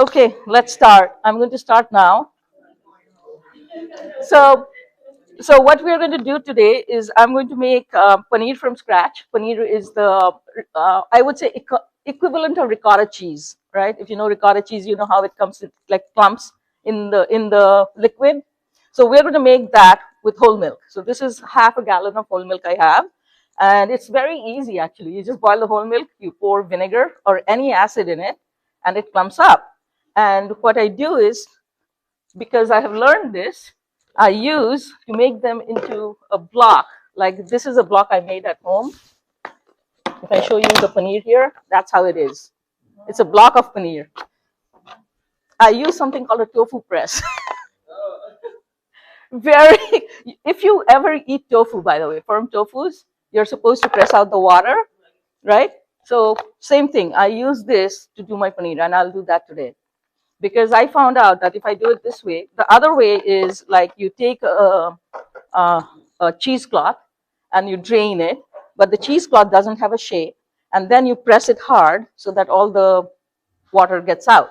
Okay, let's start. I'm going to start now. So, so what we're going to do today is I'm going to make paneer from scratch. Paneer is the, I would say, equivalent of ricotta cheese, right? If you know ricotta cheese, you know how it comes in, like clumps in the liquid. So we're going to make that with whole milk. So this is half a gallon of whole milk I have, and it's very easy actually. You just boil the whole milk, you pour vinegar or any acid in it, and it clumps up. And what I do is, because I have learned this, I use to make them into a block. Like this is a block I made at home. If I show you the paneer here, that's how it is. It's a block of paneer. I use something called a tofu press. Very, if you ever eat tofu, by the way, firm tofus, you're supposed to press out the water, right? So same thing. I use this to do my paneer, and I'll do that today. Because I found out that if I do it this way, the other way is like you take a cheesecloth and you drain it, but the cheesecloth doesn't have a shape, and then you press it hard so that all the water gets out.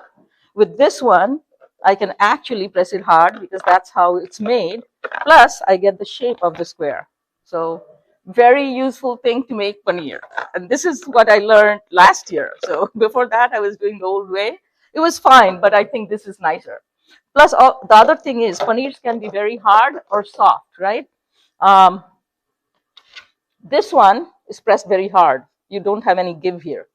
With this one, I can actually press it hard because that's how it's made. Plus, I get the shape of the square. So, very useful thing to make paneer. And this is what I learned last year. So, before that, I was doing the old way. It was fine, but I think this is nicer. Plus, the other thing is paneers can be very hard or soft, right? Um, this one is pressed very hard. You don't have any give here.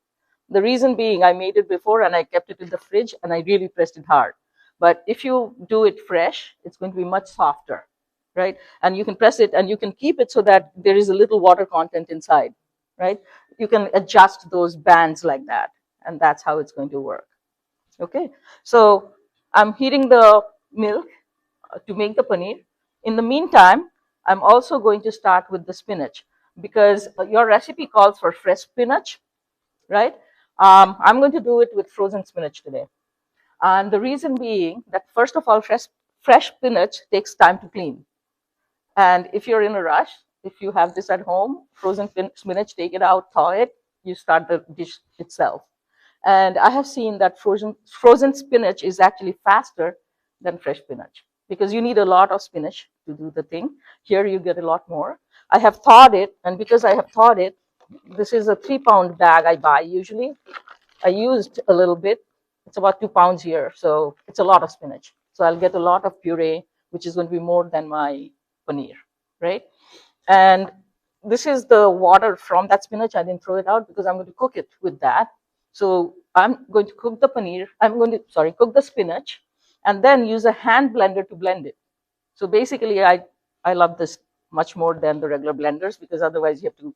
The reason being, I made it before and I kept it in the fridge and I really pressed it hard. But if you do it fresh, it's going to be much softer, right? And you can press it and you can keep it so that there is a little water content inside, right? You can adjust those bands like that, and that's how it's going to work. Okay, so I'm heating the milk to make the paneer. In the meantime, I'm also going to start with the spinach because your recipe calls for fresh spinach, right? I'm going to do it with frozen spinach today. And the reason being that, first of all, fresh spinach takes time to clean. And if you're in a rush, if you have this at home, frozen spinach, take it out, thaw it, you start the dish itself. And I have seen that frozen spinach is actually faster than fresh spinach because you need a lot of spinach to do the thing. Here you get a lot more. I have thawed it, and because I have thawed it, this is a 3 pound bag I buy usually. I used a little bit. It's about 2 pounds here, so it's a lot of spinach. So I'll get a lot of puree, which is going to be more than my paneer, right? And this is the water from that spinach. I didn't throw it out because I'm going to cook it with that. So I'm going to cook the paneer. I'm going to, sorry, cook the spinach and then use a hand blender to blend it. So basically, I love this much more than the regular blenders because otherwise you have to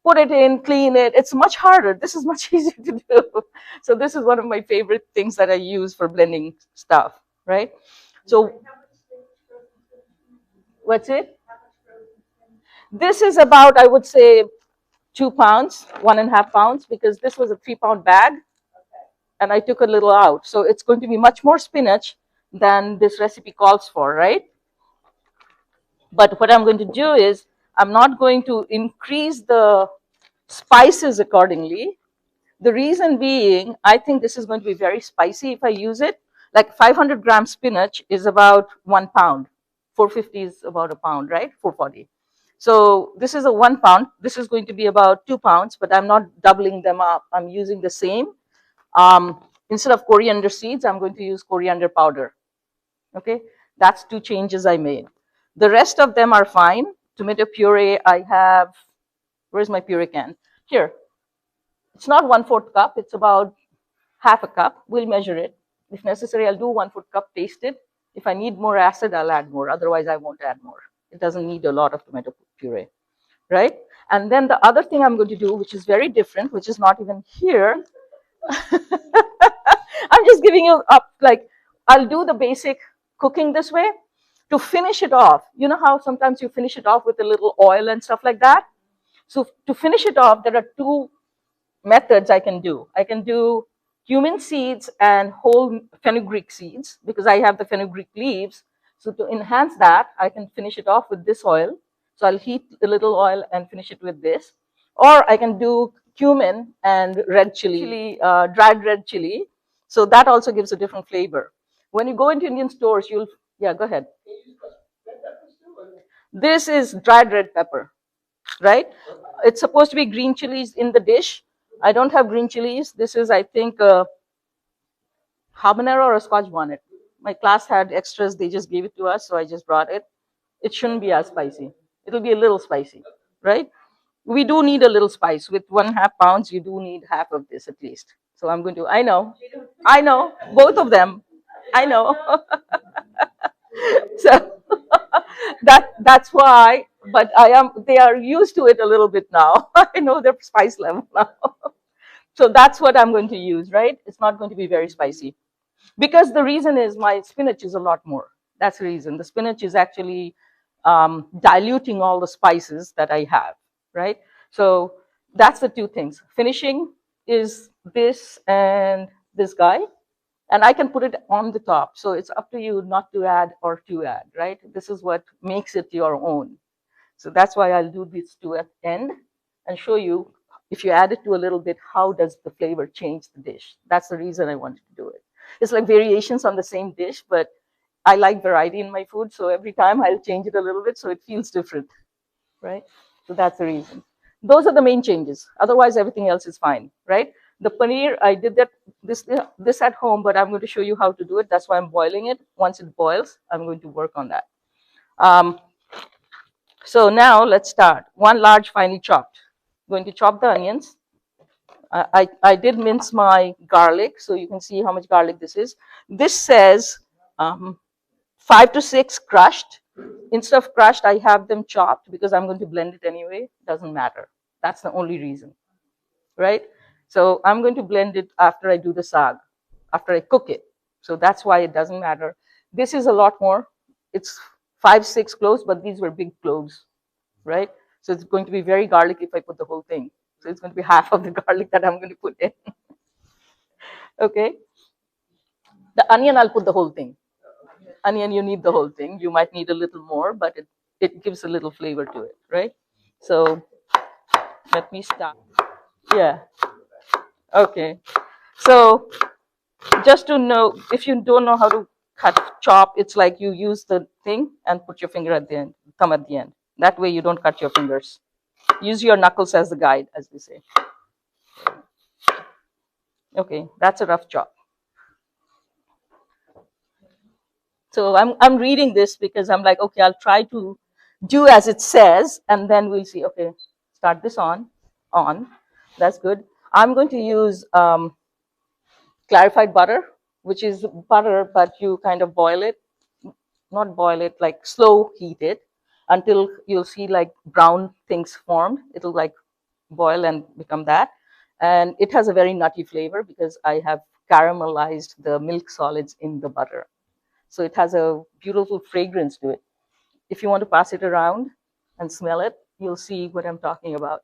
put it in, clean it. It's much harder. This is much easier to do. So this is one of my favorite things that I use for blending stuff, right? So what's it? This is about, I would say, 2 pounds, 1.5 pounds, because this was a 3 pound bag and I took a little out. So it's going to be much more spinach than this recipe calls for, right? But what I'm going to do is I'm not going to increase the spices accordingly. The reason being, I think this is going to be very spicy if I use it. Like 500-gram spinach is about 1 pound. 450 is about a pound, right? 440. So this is a 1 pound. This is going to be about 2 pounds, but I'm not doubling them up. I'm using the same. Instead of coriander seeds, I'm going to use coriander powder. Okay, that's 2 changes I made. The rest of them are fine. Tomato puree, I have, where's my puree can? Here. It's not 1/4 cup, it's about half a cup. We'll measure it. If necessary, I'll do 1/4 cup, taste it. If I need more acid, I'll add more. Otherwise, I won't add more. It doesn't need a lot of tomato puree, right? And then the other thing I'm going to do, which is very different, which is not even here. I'm just giving you up, like, I'll do the basic cooking this way. To finish it off, you know how sometimes you finish it off with a little oil and stuff like that? So to finish it off, there are two methods I can do. I can do cumin seeds and whole fenugreek seeds because I have the fenugreek leaves. So to enhance that, I can finish it off with this oil. So I'll heat a little oil and finish it with this. Or I can do cumin and red chili, dried red chili. So that also gives a different flavor. When you go into Indian stores, you'll, yeah, go ahead. This is dried red pepper, right? It's supposed to be green chilies in the dish. I don't have green chilies. This is, I think, habanero or a scotch bonnet. My class had extras. They just gave it to us, so I just brought it. It shouldn't be as spicy. It'll be a little spicy, right? We do need a little spice. With 1.5 pounds, you do need half of this at least. So I'm going to, I know, both of them. I know. So that's why, but they are used to it a little bit now. I know their spice level now. So that's what I'm going to use, right? It's not going to be very spicy. Because the reason is my spinach is a lot more. That's the reason. The spinach is actually diluting all the spices that I have, right? So that's the two things. Finishing is this and this guy, and I can put it on the top. So it's up to you not to add or to add, right? This is what makes it your own. So that's why I'll do these two at the end and show you, if you add it to a little bit, how does the flavor change the dish? That's the reason I wanted to do it. It's like variations on the same dish, but I like variety in my food. So every time I'll change it a little bit so it feels different, right? So that's the reason. Those are the main changes. Otherwise, everything else is fine, right? The paneer, I did this at home, but I'm going to show you how to do it. That's why I'm boiling it. Once it boils, I'm going to work on that. So now let's start. One large finely chopped. I'm going to chop the onions. I did mince my garlic, so you can see how much garlic this is. This says 5 to 6 crushed. Instead of crushed, I have them chopped because I'm going to blend it anyway. Doesn't matter. That's the only reason, right? So I'm going to blend it after I do the saag, after I cook it. So that's why it doesn't matter. This is a lot more. It's 5, 6 cloves, but these were big cloves, right? So it's going to be very garlic if I put the whole thing. So it's going to be half of the garlic that I'm going to put in. Okay. The onion, I'll put the whole thing. Onion, you need the whole thing. You might need a little more, but it gives a little flavor to it, right? So let me start. Yeah. Okay. So just to know, if you don't know how to chop, it's like you use the thing and put your finger at the end, thumb at the end. That way you don't cut your fingers. Use your knuckles as the guide, as we say. Okay, that's a rough chop. So I'm reading this because I'm like, okay, I'll try to do as it says, and then we'll see. Okay, start this on. That's good. I'm going to use clarified butter, which is butter, but you kind of boil it, not boil it, like slow heat it until you'll see like brown things formed. It'll like boil and become that. And it has a very nutty flavor because I have caramelized the milk solids in the butter. So it has a beautiful fragrance to it. If you want to pass it around and smell it, you'll see what I'm talking about.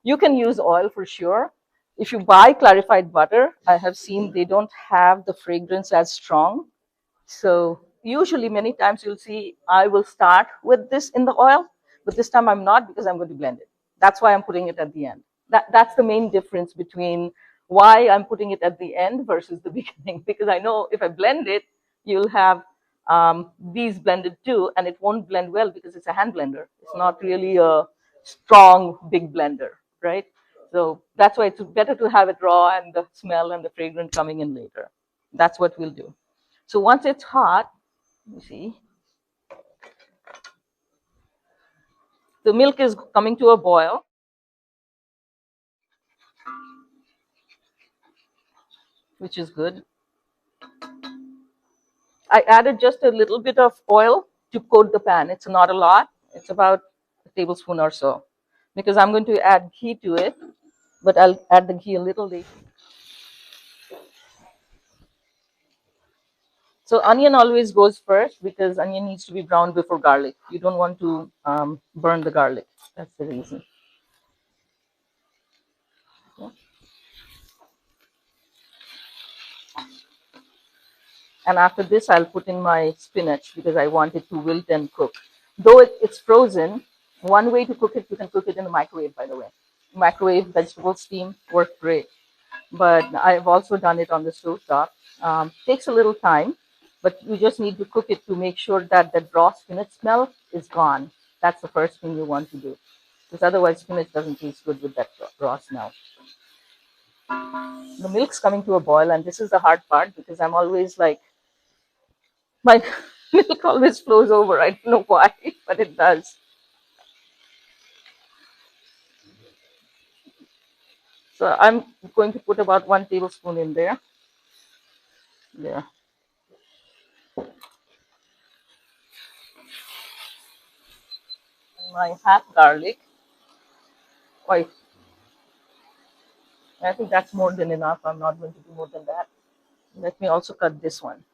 You can use oil for sure. If you buy clarified butter, I have seen they don't have the fragrance as strong. So usually many times you'll see I will start with this in the oil, but this time I'm not because I'm going to blend it. That's why I'm putting it at the end. That's the main difference between why I'm putting it at the end versus the beginning, because I know if I blend it, you'll have these blended too, and it won't blend well because it's a hand blender. It's not really a strong, big blender, right? So that's why it's better to have it raw and the smell and the fragrance coming in later. That's what we'll do. So once it's hot, you see, the milk is coming to a boil. Which is good. I added just a little bit of oil to coat the pan. It's not a lot. It's about a tablespoon or so, because I'm going to add ghee to it, but I'll add the ghee a little later. So onion always goes first because onion needs to be browned before garlic. You don't want to burn the garlic. That's the reason. Yeah. And after this, I'll put in my spinach because I want it to wilt and cook. Though it's frozen, one way to cook it, you can cook it in the microwave, by the way. Microwave vegetable steam work great. but I've also done it on the stove top. Takes a little time, but you just need to cook it to make sure that the raw spinach smell is gone. That's the first thing you want to do, because otherwise spinach doesn't taste good with that raw smell. The milk's coming to a boil, and this is the hard part because I'm always like, my milk always flows over. I don't know why, but it does. So I'm going to put about 1 tablespoon in there. There. And my half garlic. Why? I think that's more than enough. I'm not going to do more than that. Let me also cut this one.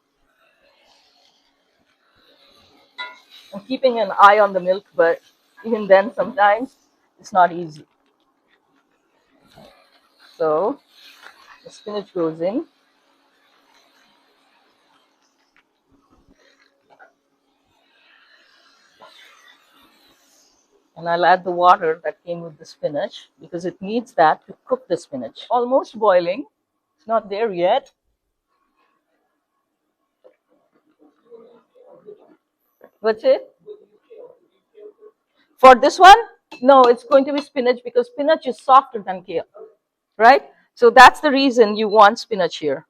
I'm keeping an eye on the milk, but even then, sometimes it's not easy. So the spinach goes in. And I'll add the water that came with the spinach because it needs that to cook the spinach. Almost boiling. It's not there yet. What's it? For this one? No, it's going to be spinach because spinach is softer than kale, right? So that's the reason you want spinach here.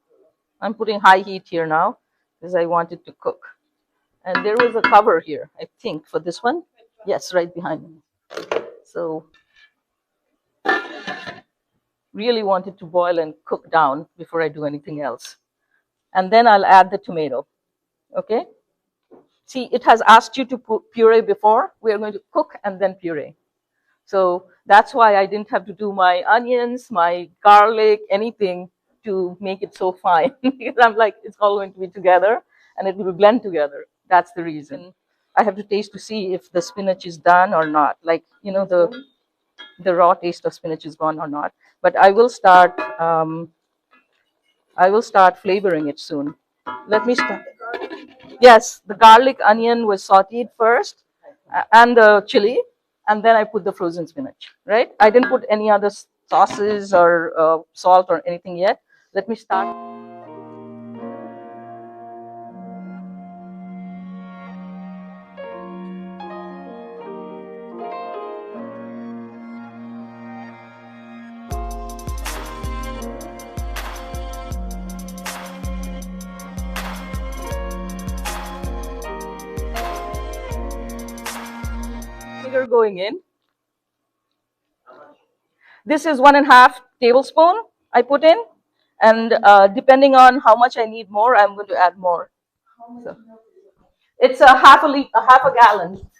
I'm putting high heat here now because I want it to cook. And there was a cover here, I think, for this one. Yes, right behind me. So really want it to boil and cook down before I do anything else. And then I'll add the tomato. Okay? See, it has asked you to put puree before. We are going to cook and then puree. So that's why I didn't have to do my onions, my garlic, anything to make it so fine. Because I'm like, it's all going to be together and it will blend together. That's the reason. I have to taste to see if the spinach is done or not. Like, you know, the raw taste of spinach is gone or not. But I will start flavoring it soon. Let me start. Yes, the garlic onion was sauteed first, and the chili, and then I put the frozen spinach. Right? I didn't put any other sauces or salt or anything yet. Let me start. Vinegar going in. This is 1.5 tablespoon I put in, and depending on how much I need more, I'm going to add more. So it's a half a gallon.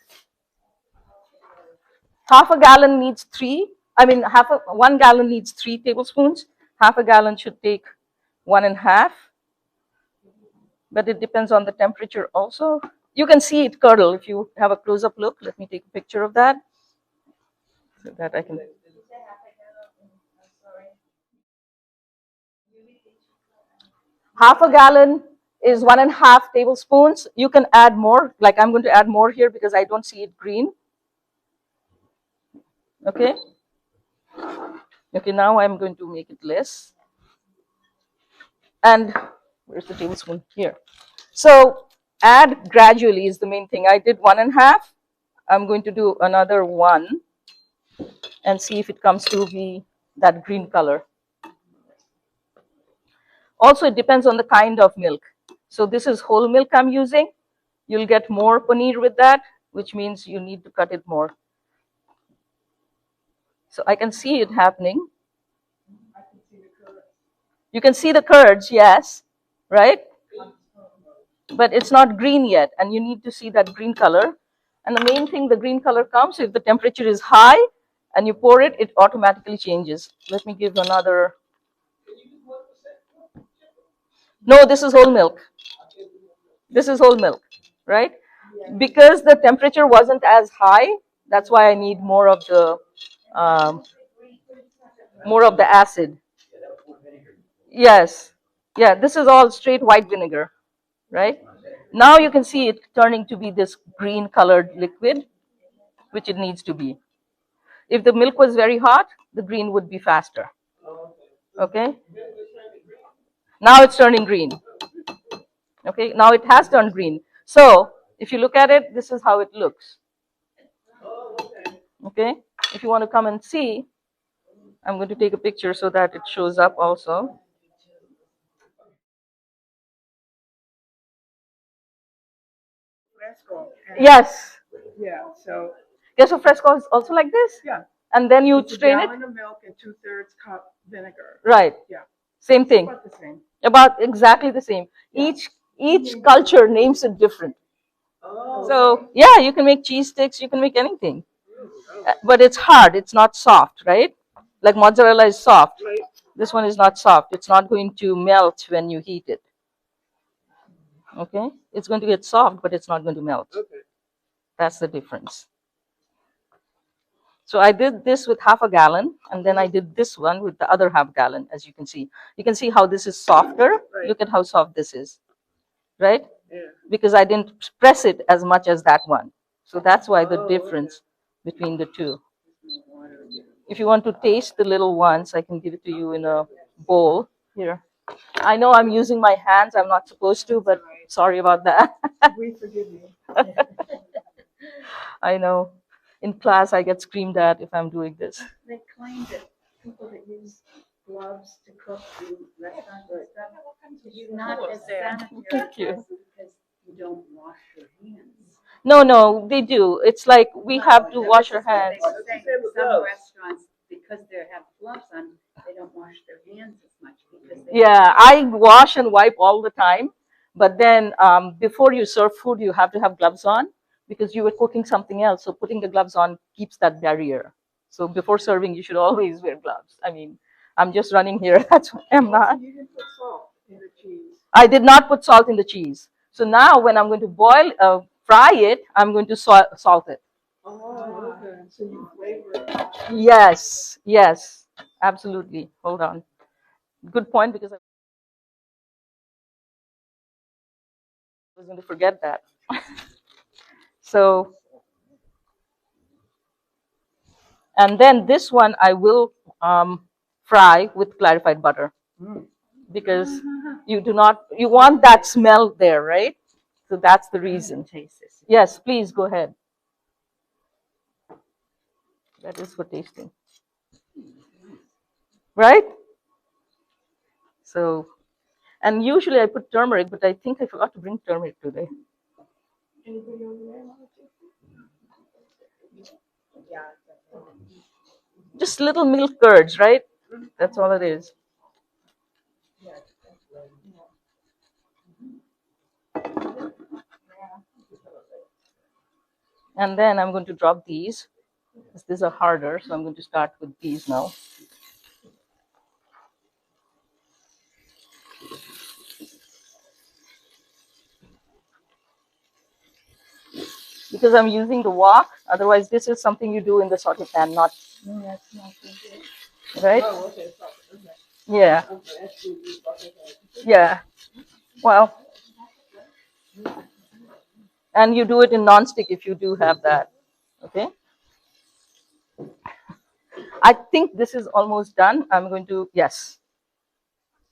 Half a gallon needs three. I mean, 1 gallon needs 3 tablespoons. Half a gallon should take 1.5. But it depends on the temperature also. You can see it curdle if you have a close-up look. Let me take a picture of that so that I can. Half a gallon is 1.5 tablespoons. You can add more. Like I'm going to add more here because I don't see it green. Okay. Okay, now I'm going to make it less. And where's the tablespoon? Here. So add gradually is the main thing. I did 1.5. I'm going to do another 1 and see if it comes to be that green color. Also, it depends on the kind of milk. So this is whole milk I'm using. You'll get more paneer with that, which means you need to cut it more. So I can see it happening. You can see the curds, yes, right? But it's not green yet, and you need to see that green color. And the main thing, the green color comes if the temperature is high and you pour it, it automatically changes. Let me give another. No, this is whole milk. This is whole milk, right? Because the temperature wasn't as high, that's why I need um, more of the acid. Yes, yeah. This is all straight white vinegar, right? Now you can see it turning to be this green colored liquid, which it needs to be. If the milk was very hot, the green would be faster. Okay. Now it's turning green. Okay. Now it has turned green. So if you look at it, this is how it looks. Okay. If you want to come and see, I'm going to take a picture so that it shows up also. Yes. Yeah, so Queso fresco is also like this? yeah, And then you it's a strain it? gallon of milk and 2/3 cup vinegar. Right. Yeah, Same thing. about the same. About exactly the same. Each culture names it different. So yeah, you can make cheese sticks, you can make anything. But it's hard, it's not soft, right? Like mozzarella is soft. This one is not soft. It's not going to melt when you heat it. Okay? It's going to get soft, but it's not going to melt. That's the difference. So I did this with half a gallon, and then I did this one with the other half gallon, as you can see. You can see how this is softer. Look at how soft this is, right? Because I didn't press it as much as that one. So that's why the difference between the two. If you want to taste the little ones, I can give it to you in a bowl. Here. I know I'm using my hands. I'm not supposed to, but sorry about that. We forgive you. I know. In class, I get screamed at if I'm doing this. They claim that people that use gloves to cook in restaurants and stuff is not as sanitary Thank you. because you don't wash your hands. No, they do. It's like we have to wash our hands. They were saying some restaurants, because they have gloves on, they don't wash their hands as much because they Yeah, I wash and wipe all the time. But then before you serve food, you have to have gloves on because you were cooking something else. So putting the gloves on keeps that barrier. So before serving, you should always wear gloves. I mean, I'm just running here. That's why I'm not. You didn't put salt in the cheese. I did not put salt in the cheese. So now when I'm going to fry it, I'm going to salt it. Oh, okay. So you flavor it. Yes, absolutely. Hold on. Good point because I was going to forget that. So, and then this one I will fry with clarified butter because you want that smell there, right? So that's the reason. taste this. Yes, please go ahead. That is for tasting. Right? So, and usually I put turmeric, but I think I forgot to bring turmeric today. Anybody over there want to? Yeah. Just little milk curds, right? That's all it is. And then I'm going to drop these. These are harder, so I'm going to start with these now. Because I'm using the wok, otherwise this is something you do in the saute pan, not right? Oh, okay. Okay. Yeah, Okay. yeah. Well, and you do it in non-stick if you do have that. Okay. I think this is almost done. I'm going to yes,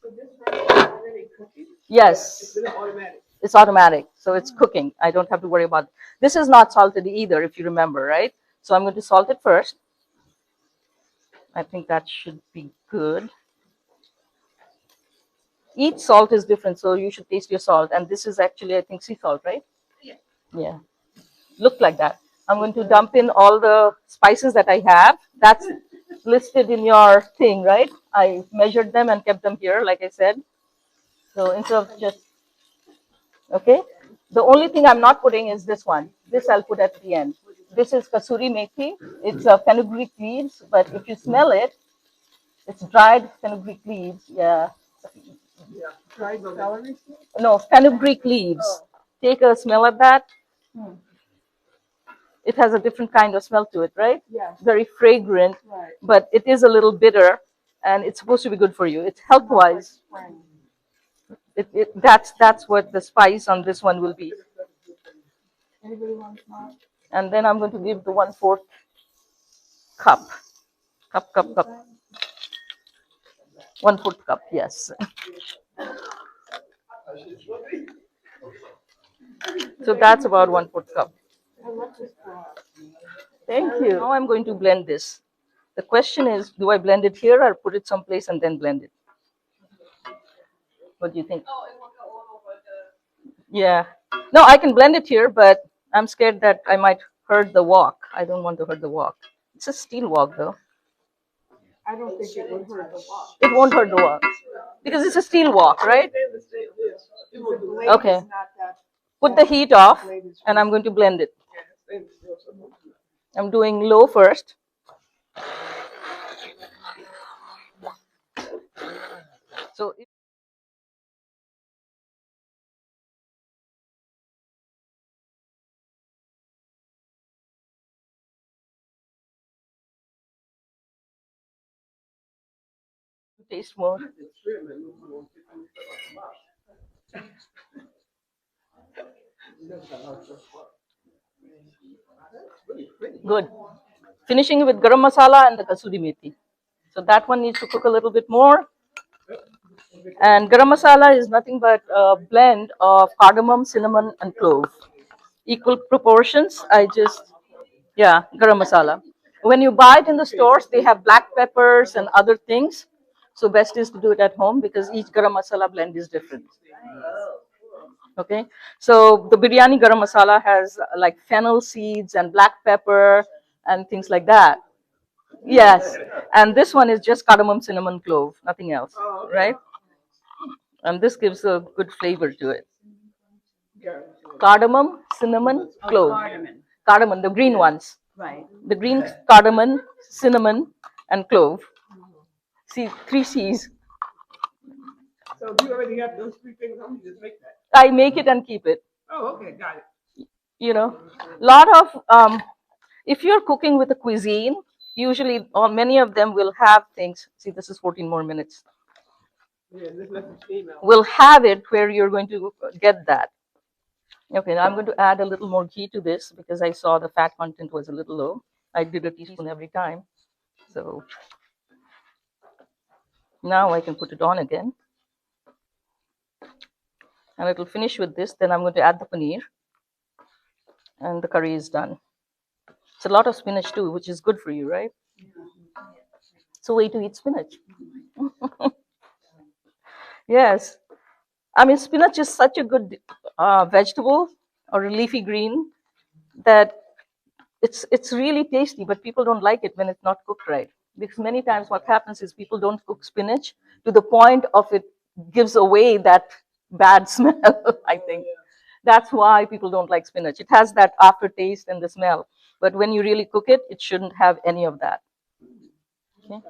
So this rice is already cooking? yes. It's been automatic. It's automatic, so it's cooking. I don't have to worry about it. This is not salted either, if you remember, right? So I'm going to salt it first. I think that should be good. Each salt is different, so you should taste your salt. And this is actually, I think, sea salt, right? Yeah. Look like that. I'm going to dump in all the spices that I have. That's listed in your thing, right? I measured them and kept them here, like I said. So instead of just, okay. The only thing I'm not putting is this one. This I'll put at the end. This is Kasuri Methi. It's a fenugreek leaves, but if you smell it, it's dried fenugreek leaves. Yeah. Yeah. Dried celery? No, fenugreek leaves. Take a smell of that. It has a different kind of smell to it, right? Yeah. Very fragrant, Right. but it is a little bitter, and it's supposed to be good for you. It's health-wise. That's what the spice on this one will be. Anybody want more? And then I'm going to give the 1/4 cup. Cup. 1/4 cup, yes. So that's about 1/4 cup. I love this broth. Thank you. Now I'm going to blend this. The question is, do I blend it here or put it someplace and then blend it? What do you think? Yeah. No, I can blend it here, but I'm scared that I might hurt the wok. I don't want to hurt the wok. It's a steel wok, though. I don't think it would hurt the wok. It won't hurt the wok because it's a steel wok, right? The blade Okay. is not that. Put the heat off, and I'm going to blend it. I'm doing low first. So taste more. Good. Finishing with garam masala and the kasuri methi. So that one needs to cook a little bit more. And garam masala is nothing but a blend of cardamom, cinnamon, and clove. Equal proportions. Yeah, garam masala. When you buy it in the stores, they have black peppers and other things. So best is to do it at home because each garam masala blend is different. Okay, so the biryani garam masala has like fennel seeds and black pepper and things like that. Yes, and this one is just cardamom, cinnamon, clove, nothing else, right? And this gives a good flavor to it. Cardamom, cinnamon, clove. Cardamom, the green ones. Right. The green cardamom, cinnamon, and clove. See, 3 C's. So if you already have those three things, how do you just make that? I make it and keep it. Oh, okay, got it. You know, lot of if you're cooking with a cuisine, usually or many of them will have things. See, this is 14 more minutes. Yeah, just let them steam out. Will have it where you're going to get that. Okay, now I'm going to add a little more ghee to this because I saw the fat content was a little low. I did a teaspoon every time. So now I can put it on again. And it will finish with this. Then I'm going to add the paneer. And the curry is done. It's a lot of spinach too, which is good for you, right? It's a way to eat spinach. Yes. I mean, spinach is such a good vegetable or a leafy green that it's really tasty, but people don't like it when it's not cooked right. Because many times what happens is people don't cook spinach to the point of it gives away that bad smell, I think. That's why people don't like spinach. It has that aftertaste and the smell. But when you really cook it, it shouldn't have any of that. Okay.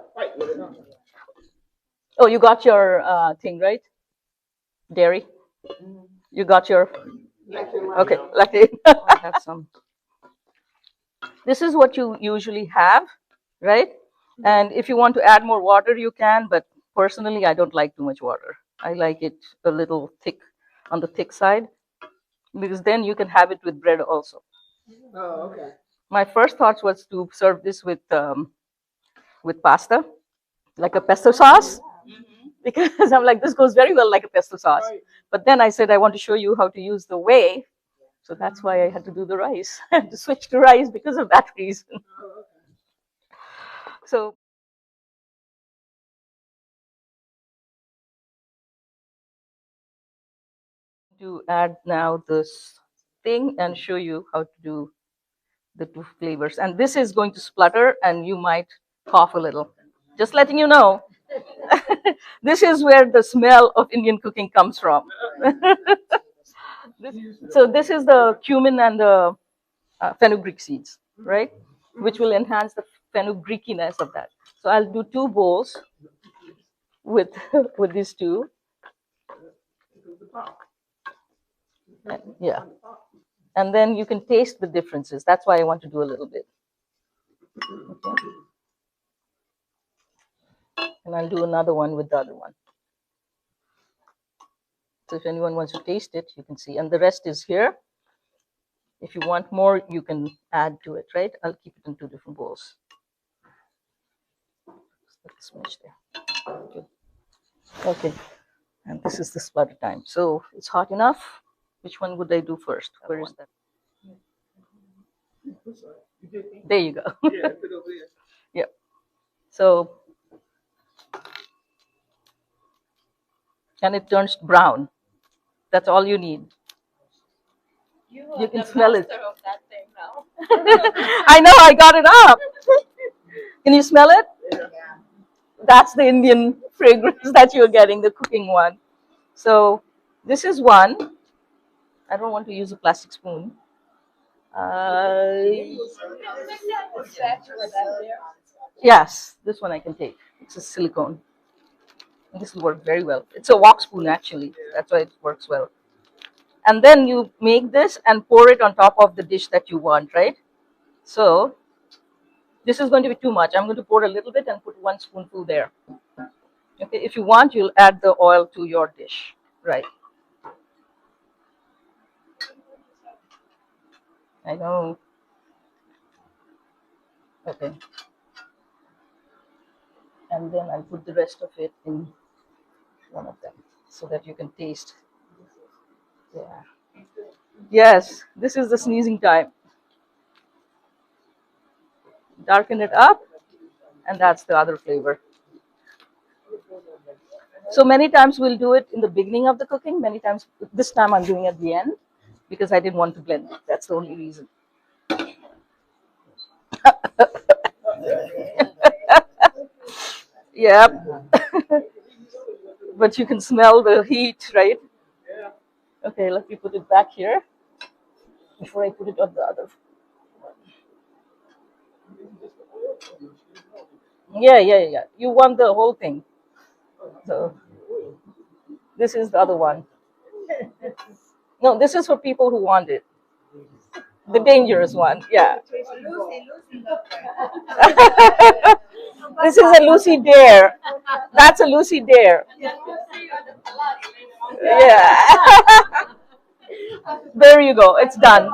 Oh, you got your thing, right? Dairy? You got your... Okay, lucky. I have some. This is what you usually have, right? And if you want to add more water, you can, but personally, I don't like too much water. I like it a little thick, on the thick side, because then you can have it with bread also. Oh, okay. My first thought was to serve this with pasta, like a pesto sauce, because I'm like, this goes very well like a pesto sauce. Right. But then I said, I want to show you how to use the whey. So that's why I had to do the rice. I had to switch to rice because of that reason. Oh, okay. So to add now this thing and show you how to do the two flavors. And this is going to splutter and you might cough a little. Just letting you know. This is where the smell of Indian cooking comes from. So this is the cumin and the fenugreek seeds, right? Which will enhance the fenugreekiness of that. So I'll do 2 bowls with with these two. Yeah. And then you can taste the differences. That's why I want to do a little bit. Okay. And I'll do another one with the other one. So if anyone wants to taste it, you can see. And the rest is here. If you want more, you can add to it, right? I'll keep it in 2 different bowls. Just let it smudge there. Good. Okay, and this is the sputter time. So it's hot enough. Which one would I do first? Where is that? There you go. Yeah, put it over there. Yep. So, and it turns brown. That's all you need. You can smell it. Of that thing now. I know, I got it up. Can you smell it? That's the Indian fragrance that you're getting, the cooking one. So this is one. I don't want to use a plastic spoon. Yes, this one I can take. It's a silicone. And this will work very well. It's a wok spoon actually. That's why it works well. And then you make this and pour it on top of the dish that you want, right? So this is going to be too much. I'm going to pour a little bit and put 1 spoonful there. Okay, if you want, you'll add the oil to your dish, right? I know. Okay. And then I'll put the rest of it in one of them so that you can taste. Yeah. Yes, this is the sneezing time. Darken it up, and that's the other flavor. So many times we'll do it in the beginning of the cooking. Many times, this time I'm doing it at the end because I didn't want to blend it. That's the only reason. Yep. But you can smell the heat, right? Okay, let me put it back here before I put it on the other. Yeah. You want the whole thing. So this is the other one. No, this is for people who want it. The dangerous one. Yeah. This is a Lucy Dare. That's a Lucy Dare. Yeah. There you go. It's done.